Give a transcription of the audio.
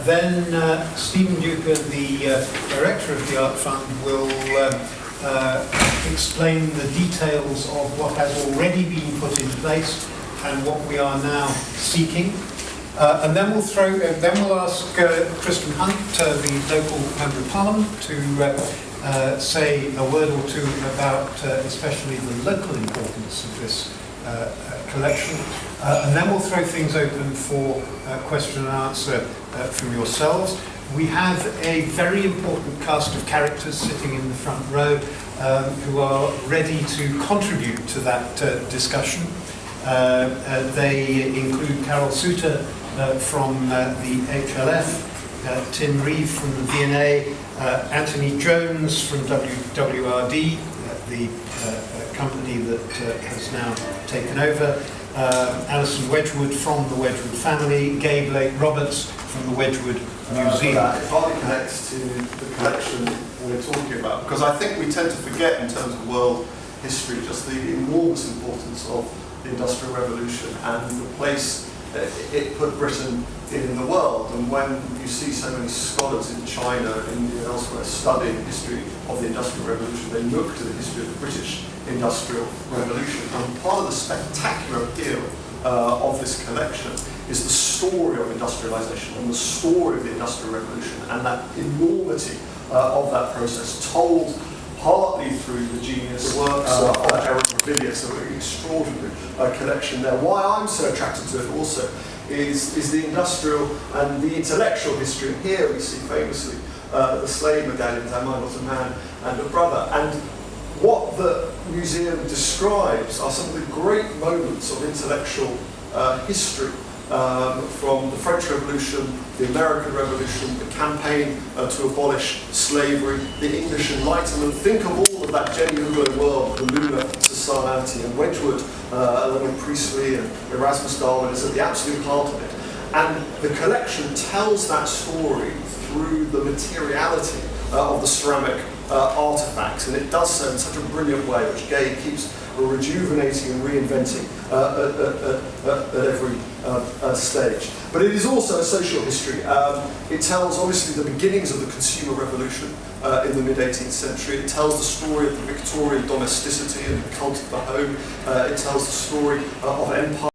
Then Stephen Duker, the director of the Artsfund, will explain the details of what has already been put in place and what we are now seeking. And then we'll ask Kristen Hunt, the local Member of Parliament, to say a word or two about especially the local importance of this collection. And then we'll throw things open for question and answer from yourselves. We have a very important cast of characters sitting in the front row who are ready to contribute to that discussion. They include Carol Souter from the HLF, Tim Reeve from the V&A, Anthony Jones from WWRD, the company that has now taken over, Alison Wedgwood from the Wedgwood family, Gabe Lake-Roberts from the Wedgwood Museum. It partly connects to the collection we're talking about, because I think we tend to forget in terms of world history just the enormous importance of the Industrial Revolution and the place it put Britain in the world. And when you see so many scholars in China, India, and elsewhere studying the history of the Industrial Revolution, they look to the history of the British Industrial Revolution. And part of the spectacular appeal of this collection is the story of industrialization and the story of the Industrial Revolution and that enormity of that process, told partly through the genius works of Eric Ravillius, so an extraordinary collection there. Why I'm so attracted to it also is the industrial and the intellectual history. And here we see famously the slave medallions, Am I Not a Man and a Brother? And what the museum describes are some of the great moments of intellectual history from the French Revolution, the American Revolution, the campaign to abolish slavery, the English Enlightenment. Think of all of that genuine world, the lunar society, and Wedgwood, along with Priestley and Erasmus Darwin, is at the absolute heart of it. And the collection tells that story through the materiality of the ceramic artifacts, and it does so in such a brilliant way, which Gabe keeps rejuvenating and reinventing at every stage. But it is also a social history. It tells obviously the beginnings of the consumer revolution in the mid-18th century. It tells the story of the Victorian domesticity and the cult of the home. It tells the story of empire.